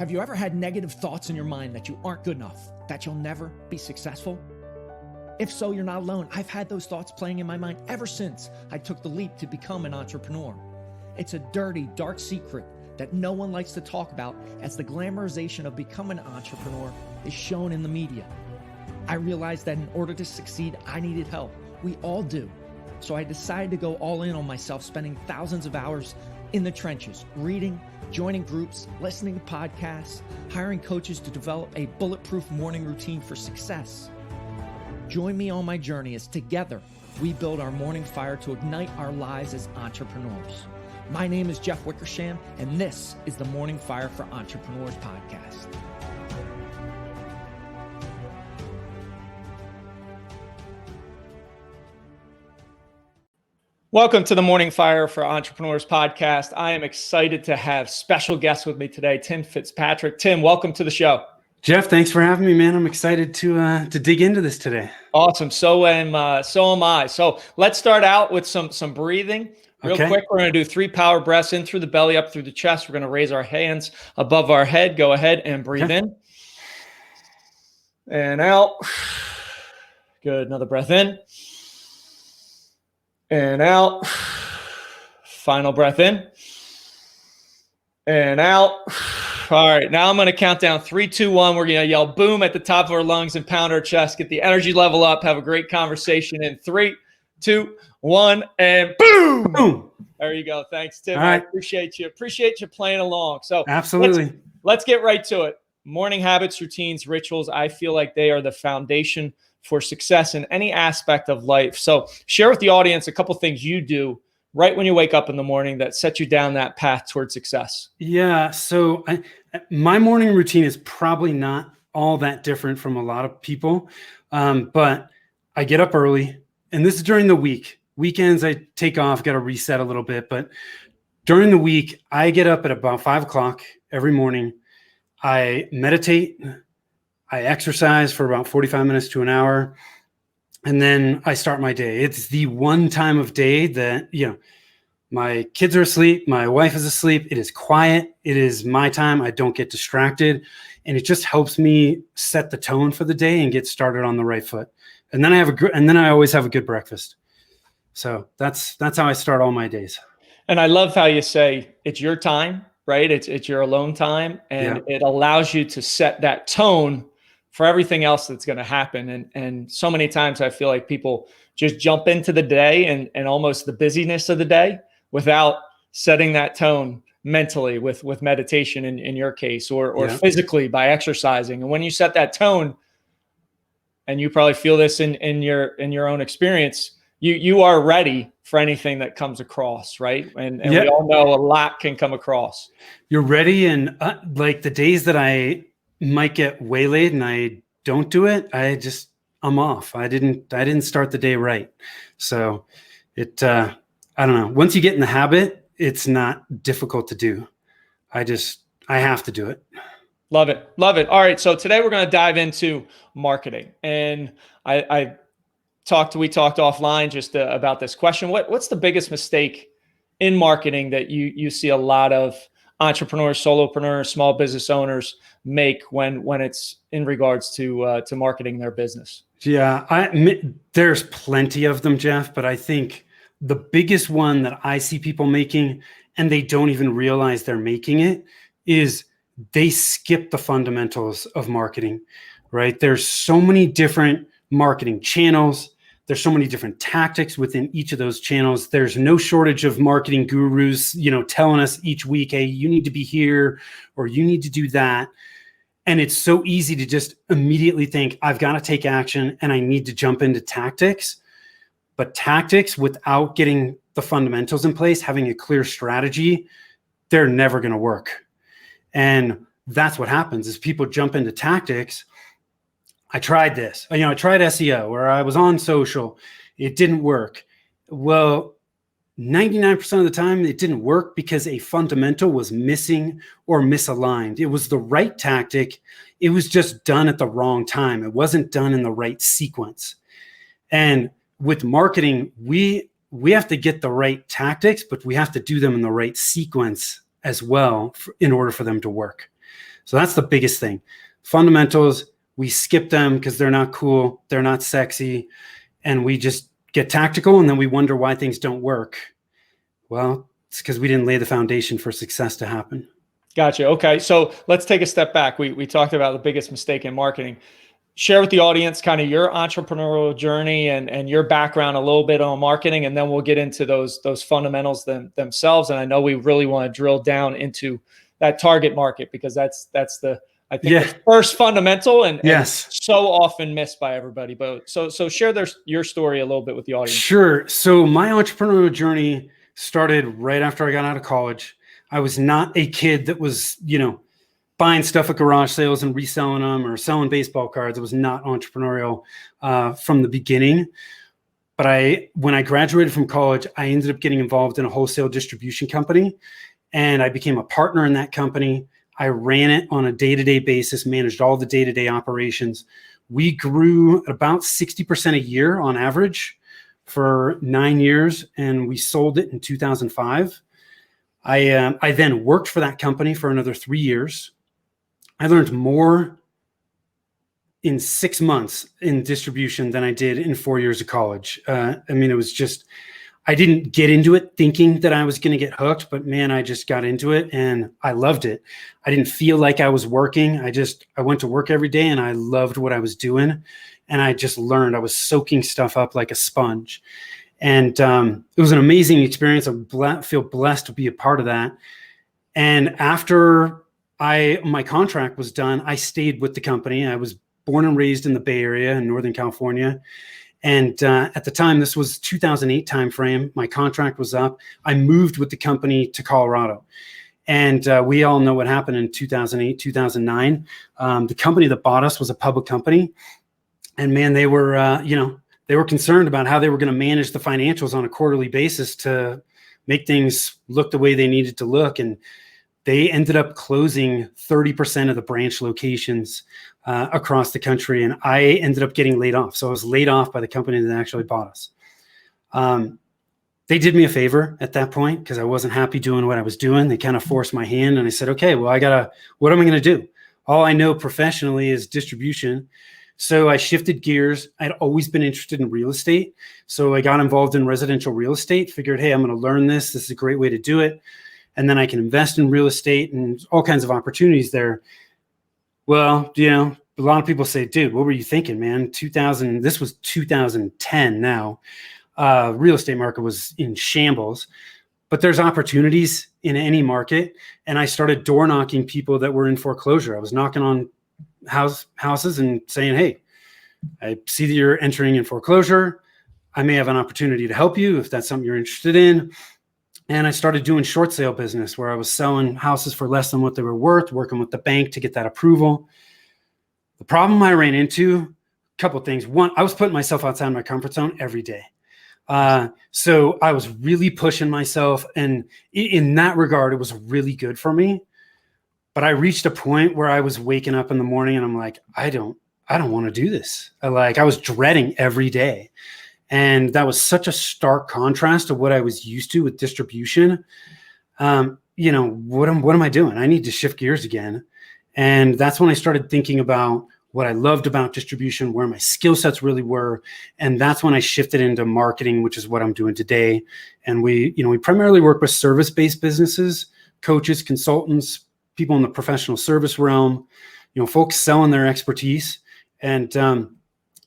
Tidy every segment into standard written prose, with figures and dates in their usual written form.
Have you ever had negative thoughts in your mind that you aren't good enough, that you'll never be successful? If so, you're not alone. I've had those thoughts playing in my mind ever since I took the leap to become an entrepreneur. It's a dirty, dark secret that no one likes to talk about, as the glamorization of becoming an entrepreneur is shown in the media. I realized that in order to succeed, I needed help. We all do. So I decided to go all in on myself, spending thousands of hours in the trenches, reading, joining groups, listening to podcasts, hiring coaches to develop a bulletproof morning routine for success. Join me on my journey as together we build our morning fire to ignite our lives as entrepreneurs. My name is Jeff Wickersham, and this is the Morning Fire for Entrepreneurs podcast. Welcome to the Morning Fire for Entrepreneurs podcast. I am excited to have special guests with me today, Tim Fitzpatrick. Tim, welcome to the show. Jeff, thanks for having me, man. I'm excited to dig into this today. Awesome. So am I. So let's start out with some breathing. Real quick, we're going to do 3 power breaths in through the belly, up through the chest. We're going to raise our hands above our head. Go ahead and breathe in and out. Good. Another breath in and out. Final breath in and out. All right. Now I'm going to count down 3, 2, 1. We're going to yell boom at the top of our lungs and pound our chest. Get the energy level up. Have a great conversation in 3, 2, 1, and boom. Boom. There you go. Thanks, Tim. All right. I appreciate you. Appreciate you playing along. So absolutely. Let's get right to it. Morning habits, routines, rituals. I feel like they are the foundation for success in any aspect of life. So share with the audience a couple things you do right when you wake up in the morning that set you down that path toward success. Yeah. So my morning routine is probably not all that different from a lot of people, but I get up early, and this is during the week. Weekends, I take off, got to reset a little bit. But during the week, I get up at about 5 o'clock every morning. I meditate. I exercise for about 45 minutes to an hour. And then I start my day. It's the one time of day that, my kids are asleep. My wife is asleep. It is quiet. It is my time. I don't get distracted. And it just helps me set the tone for the day and get started on the right foot. And then I always have a good breakfast. So that's how I start all my days. And I love how you say it's your time, right? It's your alone time, and It allows you to set that tone for everything else that's going to happen. And so many times I feel like people just jump into the day and almost the busyness of the day without setting that tone mentally with meditation in your case, or physically by exercising. And when you set that tone, and you probably feel this in your own experience, you are ready for anything that comes across, right? And we all know a lot can come across. You're ready. And like the days that I might get waylaid and I don't do it, I'm off. I didn't start the day right. So I don't know. Once you get in the habit, it's not difficult to do. I have to do it. Love it. Love it. All right. So today we're going to dive into marketing. And we talked offline just about this question. What's the biggest mistake in marketing that you see a lot of entrepreneurs, solopreneurs, small business owners make when it's in regards to marketing their business? Yeah, there's plenty of them, Jeff, but I think the biggest one that I see people making, and they don't even realize they're making it, is they skip the fundamentals of marketing, right? There's so many different marketing channels. There's so many different tactics within each of those channels. There's no shortage of marketing gurus, telling us each week, hey, you need to be here or you need to do that. And it's so easy to just immediately think, I've got to take action and I need to jump into tactics. But tactics without getting the fundamentals in place, having a clear strategy, they're never going to work. And that's what happens is people jump into tactics. I tried this. I tried SEO, or I was on social. It didn't work. Well, 99% of the time it didn't work because a fundamental was missing or misaligned. It was the right tactic. It was just done at the wrong time. It wasn't done in the right sequence. And with marketing, we have to get the right tactics, but we have to do them in the right sequence as well in order for them to work. So that's the biggest thing. Fundamentals, we skip them because they're not cool, they're not sexy, and we just get tactical, and then we wonder why things don't work. Well, it's because we didn't lay the foundation for success to happen. Gotcha. Okay. So let's take a step back. We talked about the biggest mistake in marketing. Share with the audience kind of your entrepreneurial journey and your background a little bit on marketing, and then we'll get into those fundamentals themselves. And I know we really want to drill down into that target market, because that's the the first fundamental and so often missed by everybody. But so share your story a little bit with the audience. Sure. So my entrepreneurial journey started right after I got out of college. I was not a kid that was, buying stuff at garage sales and reselling them or selling baseball cards. It was not entrepreneurial from the beginning. But when I graduated from college, I ended up getting involved in a wholesale distribution company, and I became a partner in that company. I ran it on a day-to-day basis, managed all the day-to-day operations. We grew at about 60% a year on average for 9 years, and we sold it in 2005. I then worked for that company for another 3 years. I learned more in 6 months in distribution than I did in 4 years of college. It was just, I didn't get into it thinking that I was going to get hooked, but man, I just got into it and I loved it. I didn't feel like I was working. I went to work every day and I loved what I was doing. And I just learned. I was soaking stuff up like a sponge. And it was an amazing experience. I feel blessed to be a part of that. And after my contract was done, I stayed with the company. I was born and raised in the Bay Area in Northern California. And at the time, this was 2008 timeframe. My contract was up. I moved with the company to Colorado. And we all know what happened in 2008, 2009. The company that bought us was a public company. And man, they were, they were concerned about how they were going to manage the financials on a quarterly basis to make things look the way they needed to look. And they ended up closing 30% of the branch locations across the country. And I ended up getting laid off. So I was laid off by the company that actually bought us. They did me a favor at that point because I wasn't happy doing what I was doing. They kind of forced my hand and I said, okay, well, what am I going to do? All I know professionally is distribution. So I shifted gears. I'd always been interested in real estate. So I got involved in residential real estate, figured, hey, I'm going to learn this. This is a great way to do it. And then I can invest in real estate and all kinds of opportunities there. Well, a lot of people say, dude, what were you thinking, man? This was 2010 now. Real estate market was in shambles, but there's opportunities in any market. And I started door knocking people that were in foreclosure. I was knocking on houses and saying, hey, I see that you're entering in foreclosure. I may have an opportunity to help you if that's something you're interested in. And I started doing short sale business where I was selling houses for less than what they were worth, working with the bank to get that approval. The problem I ran into, a couple of things. One, I was putting myself outside my comfort zone every day. So I was really pushing myself. And in that regard, it was really good for me. But I reached a point where I was waking up in the morning and I'm like, I don't want to do this. I was dreading every day. And that was such a stark contrast to what I was used to with distribution. What am I doing? I need to shift gears again. And that's when I started thinking about what I loved about distribution, where my skill sets really were. And that's when I shifted into marketing, which is what I'm doing today. And we primarily work with service-based businesses, coaches, consultants, people in the professional service realm, folks selling their expertise. And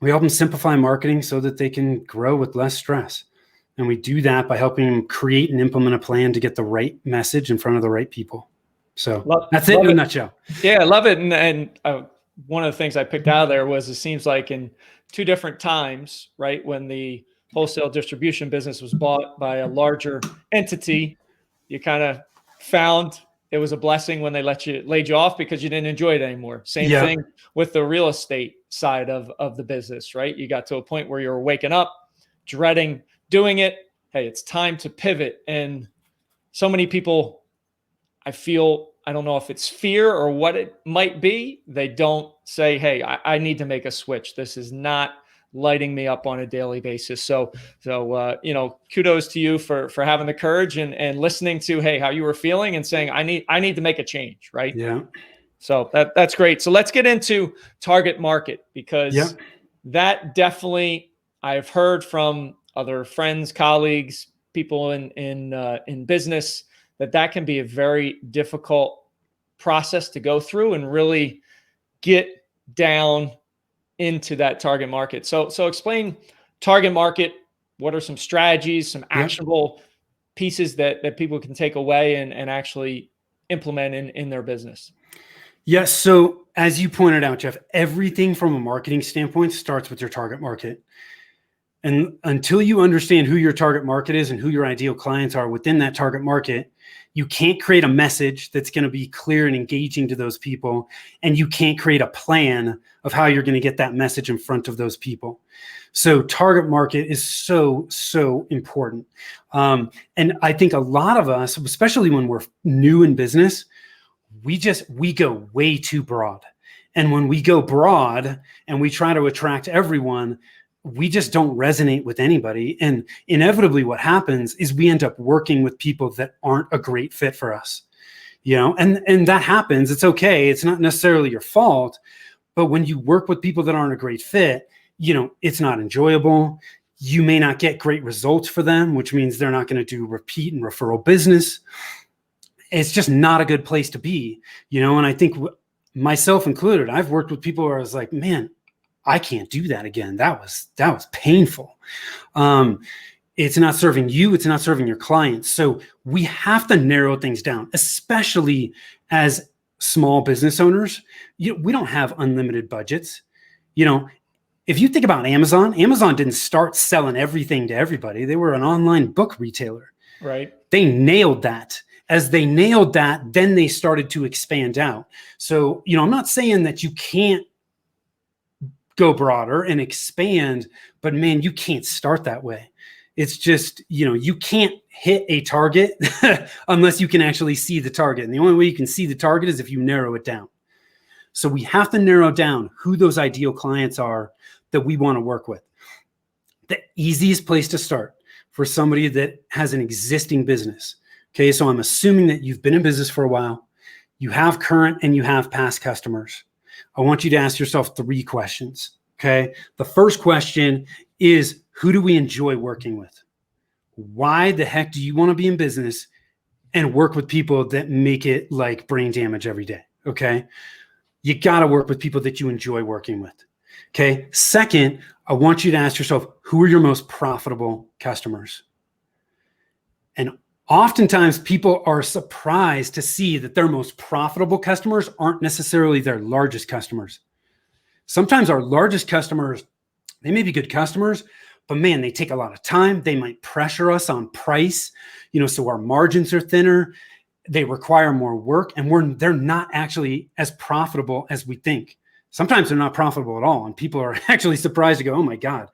we help them simplify marketing so that they can grow with less stress. And we do that by helping them create and implement a plan to get the right message in front of the right people. So that's it in a nutshell. Yeah, I love it. And one of the things I picked out of there was it seems like in two different times, right, when the wholesale distribution business was bought by a larger entity, you kind of found it was a blessing when they laid you off because you didn't enjoy it anymore. Same thing with the real estate side of the business, right? You got to a point where you were waking up, dreading doing it. Hey, it's time to pivot. And so many people, I don't know if it's fear or what it might be. They don't say, hey, I need to make a switch. This is not lighting me up on a daily basis. So kudos to you for having the courage and listening to, hey, how you were feeling and saying, I need to make a change. Right. Yeah. So that's great. So let's get into target market, because that definitely, I've heard from other friends, colleagues, people in business, that can be a very difficult process to go through and really get down into that target market. So explain target market. What are some strategies, some actionable pieces that people can take away and actually implement in their business? Yes. So as you pointed out, Jeff, everything from a marketing standpoint starts with your target market. And until you understand who your target market is and who your ideal clients are within that target market, you can't create a message that's going to be clear and engaging to those people. And you can't create a plan of how you're going to get that message in front of those people. So target market is so, so important. And I think a lot of us, especially when we're new in business, we go way too broad. And when we go broad and we try to attract everyone, we just don't resonate with anybody. And inevitably what happens is we end up working with people that aren't a great fit for us, and that happens. It's okay. It's not necessarily your fault, but when you work with people that aren't a great fit, it's not enjoyable. You may not get great results for them, which means they're not going to do repeat and referral business. It's just not a good place to be, and I think myself included, I've worked with people where I was like, man, I can't do that again. That was painful. It's not serving you. It's not serving your clients. So we have to narrow things down, especially as small business owners. We don't have unlimited budgets. If you think about Amazon didn't start selling everything to everybody. They were an online book retailer. Right. They nailed that. As they nailed that, then they started to expand out. So, I'm not saying that you can't go broader and expand, but man, you can't start that way. It's just, you can't hit a target unless you can actually see the target. And the only way you can see the target is if you narrow it down. So we have to narrow down who those ideal clients are that we want to work with. The easiest place to start for somebody that has an existing business. Okay, so I'm assuming that you've been in business for a while. You have current and you have past customers. I want you to ask yourself 3 questions. Okay, the first question is, who do we enjoy working with? Why the heck do you want to be in business and work with people that make it like brain damage every day? Okay, you got to work with people that you enjoy working with. Okay, second, I want you to ask yourself, who are your most profitable customers? And oftentimes people are surprised to see that their most profitable customers aren't necessarily their largest customers. Sometimes our largest customers, they may be good customers, but man, they take a lot of time. They might pressure us on price, so our margins are thinner. They require more work, and they're not actually as profitable as we think. Sometimes they're not profitable at all, and people are actually surprised to go, oh my God,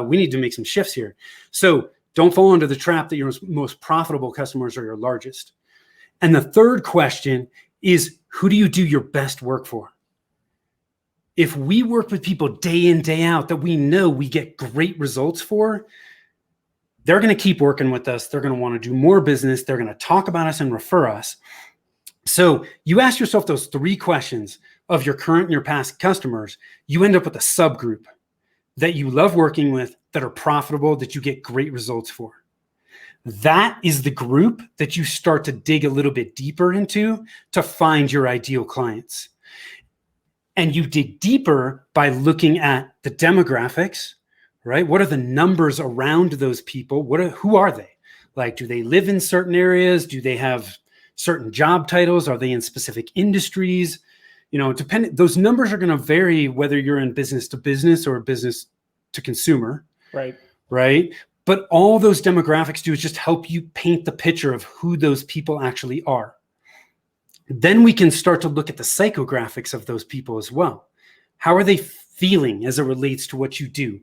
we need to make some shifts here. So don't fall into the trap that your most profitable customers are your largest. And the third question is, who do you do your best work for? If we work with people day in, day out that we know we get great results for, they're going to keep working with us. They're going to want to do more business. They're going to talk about us and refer us. So you ask yourself those 3 questions of your current and your past customers, you end up with a subgroup that you love working with, that are profitable, that you get great results for. That is the group that you start to dig a little bit deeper into to find your ideal clients. And you dig deeper by looking at the demographics, right? What are the numbers around those people? Who are they? Like, do they live in certain areas? Do they have certain job titles? Are they in specific industries? Those numbers are going to vary whether you're in business to business or business to consumer. Right. But all those demographics do is just help you paint the picture of who those people actually are. Then we can start to look at the psychographics of those people as well. How are they feeling as it relates to what you do?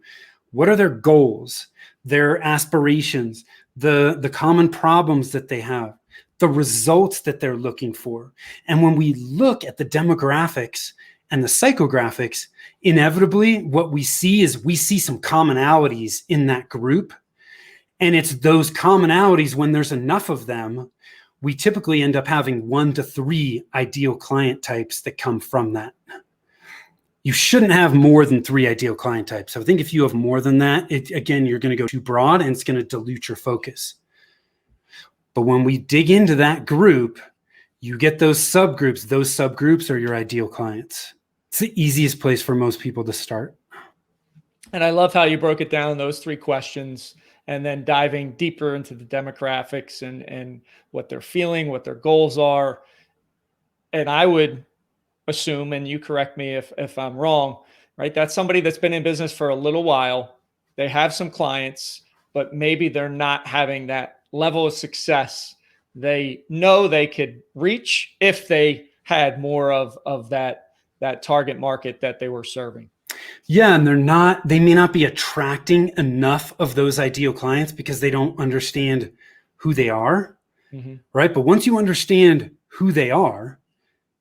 What are their goals, their aspirations, the common problems that they have, the results that they're looking for? And when we look at the demographics and the psychographics, inevitably what we see some commonalities in that group. And it's those commonalities, when there's enough of them, we typically end up having 1 to 3 ideal client types that come from that. You shouldn't have more than 3 ideal client types. So I think if you have more than that, again, you're going to go too broad and it's going to dilute your focus. But when we dig into that group, you get those subgroups. Those subgroups are your ideal clients. It's the easiest place for most people to start. And I love how you broke it down, those 3 questions, and then diving deeper into the demographics and what they're feeling, what their goals are. And I would assume, and you correct me if I'm wrong, right? That's somebody that's been in business for a little while. They have some clients, but maybe they're not having that level of success they know they could reach if they had more of that target market that they were serving. Yeah, and they may not be attracting enough of those ideal clients because they don't understand who they are, right? But once you understand who they are,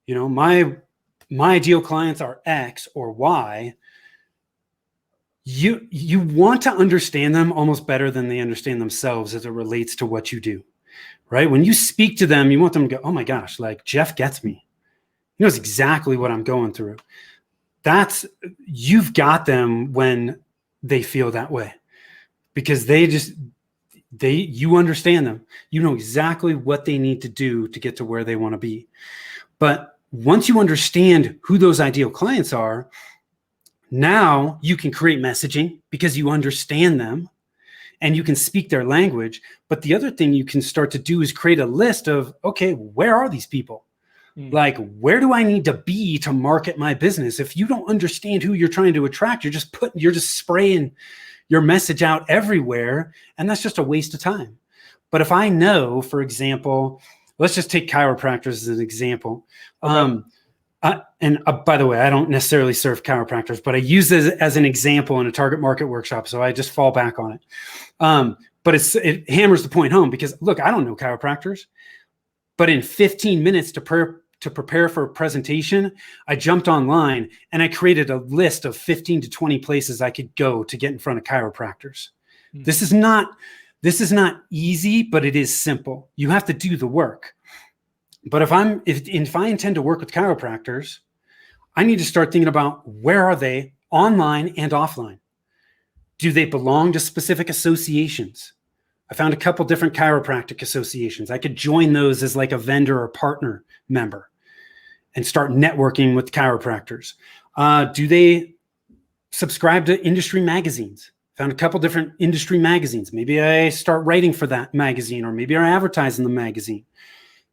my ideal clients are X or Y. You want to understand them almost better than they understand themselves as it relates to what you do, right? When you speak to them, you want them to go, oh my gosh, like Jeff gets me. He knows exactly what I'm going through. You've got them when they feel that way because you understand them. You know exactly what they need to do to get to where they want to be. But once you understand who those ideal clients are, now you can create messaging because you understand them and you can speak their language. But the other thing you can start to do is create a list of, okay, where are these people? Like, where do I need to be to market my business? If you don't understand who you're trying to attract, you're just spraying your message out everywhere. And that's just a waste of time. But if I know, for example, let's just take chiropractors as an example. Okay. By the way, I don't necessarily serve chiropractors, but I use this as an example in a target market workshop. So I just fall back on it. But it hammers the point home because look, I don't know chiropractors, but in 15 minutes to prepare for a presentation, I jumped online and I created a list of 15 to 20 places I could go to get in front of chiropractors. This is not easy, but it is simple. You have to do the work. But if I intend to work with chiropractors, I need to start thinking about where are they online and offline? Do they belong to specific associations? I found a couple different chiropractic associations. I could join those as like a vendor or partner member and start networking with chiropractors. Do they subscribe to industry magazines? Found a couple different industry magazines. Maybe I start writing for that magazine, or maybe I advertise in the magazine.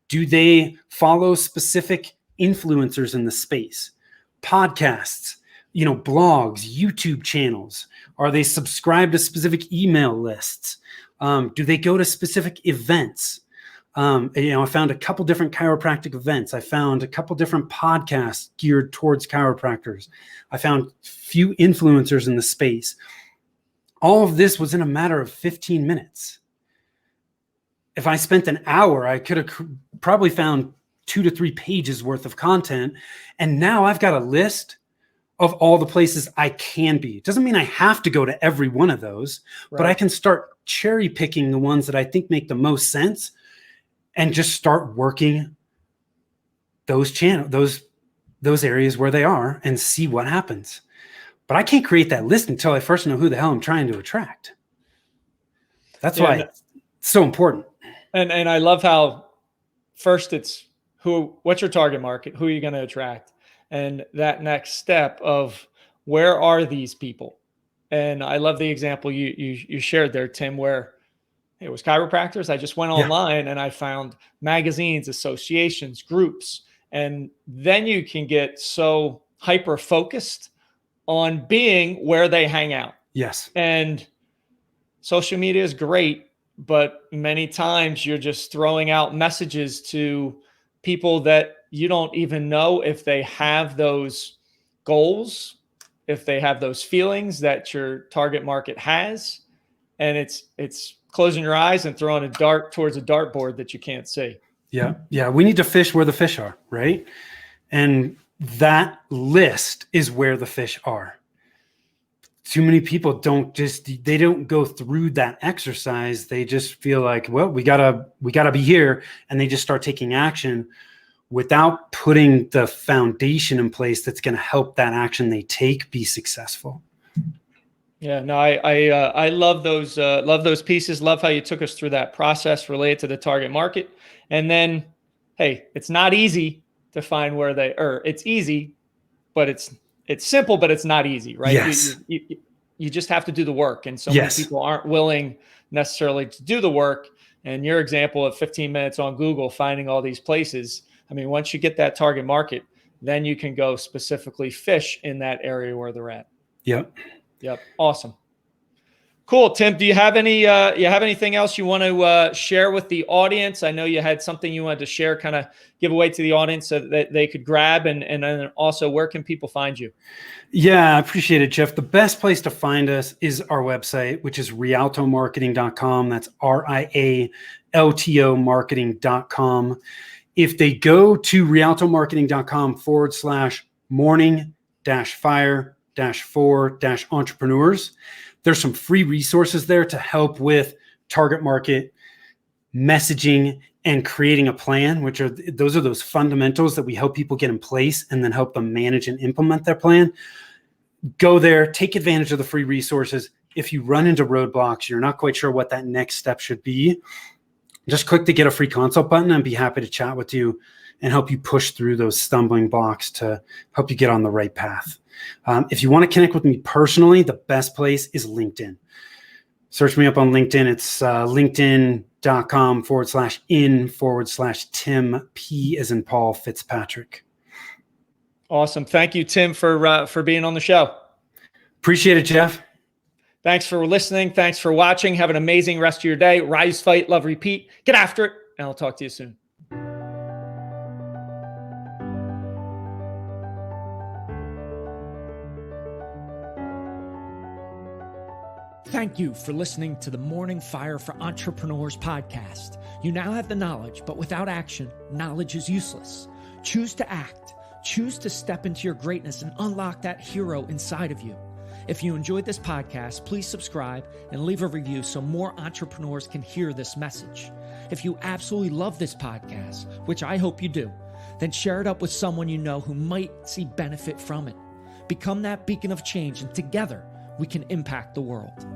Do they follow specific influencers in the space? Podcasts, blogs, YouTube channels? Are they subscribed to specific email lists? Do they go to specific events? I found a couple different chiropractic events. I found a couple different podcasts geared towards chiropractors. I found few influencers in the space. All of this was in a matter of 15 minutes. If I spent an hour, I could have probably found 2 to 3 pages worth of content. And now I've got a list of all the places I can be. It doesn't mean I have to go to every one of those, right, but I can start cherry picking the ones that I think make the most sense and just start working those areas where they are and see what happens. But I can't create that list until I first know who the hell I'm trying to attract. That's why it's so important. And I love how first it's what's your target market? Who are you going to attract? And that next step of where are these people? And I love the example you shared there, Tim, where it was chiropractors. I just went online and I found magazines, associations, groups, and then you can get so hyper focused on being where they hang out. Yes. And social media is great, but many times you're just throwing out messages to people that you don't even know if they have those goals, if they have those feelings that your target market has. And it's closing your eyes and throwing a dart towards a dartboard that you can't see. Yeah. Yeah. We need to fish where the fish are, right? And that list is where the fish are. too many people they don't go through that exercise. They just feel like, well, we gotta be here. And they just start taking action without putting the foundation in place that's going to help that action they take be successful. Yeah, no, I love those pieces. Love how you took us through that process related to the target market. And then, hey, it's not easy to find it's easy, but it's simple, but it's not easy, right? Yes. You just have to do the work. And so many people aren't willing necessarily to do the work. And your example of 15 minutes on Google, finding all these places. I mean, once you get that target market, then you can go specifically fish in that area where they're at. Yep. Awesome. Cool. Tim, do you have anything else you want to share with the audience? I know you had something you wanted to share, kind of give away to the audience so that they could grab, and then also, where can people find you? Yeah, I appreciate it, Jeff. The best place to find us is our website, which is rialtomarketing.com. That's RIALTO marketing.com. If they go to rialtomarketing.com/morning-fire-for-entrepreneurs, there's some free resources there to help with target market messaging and creating a plan, those are those fundamentals that we help people get in place and then help them manage and implement their plan. Go there, take advantage of the free resources. If you run into roadblocks, you're not quite sure what that next step should be, just click the get a free consult button and be happy to chat with you and help you push through those stumbling blocks to help you get on the right path. If you want to connect with me personally, the best place is LinkedIn. Search me up on LinkedIn. It's linkedin.com/in/Tim P as in Paul Fitzpatrick. Awesome. Thank you, Tim, for being on the show. Appreciate it, Jeff. Thanks for listening. Thanks for watching. Have an amazing rest of your day. Rise, fight, love, repeat. Get after it. And I'll talk to you soon. Thank you for listening to the Morning Fire for Entrepreneurs podcast. You now have the knowledge, but without action, knowledge is useless. Choose to act. Choose to step into your greatness and unlock that hero inside of you. If you enjoyed this podcast, please subscribe and leave a review so more entrepreneurs can hear this message. If you absolutely love this podcast, which I hope you do, then share it up with someone you know who might see benefit from it. Become that beacon of change, and together we can impact the world.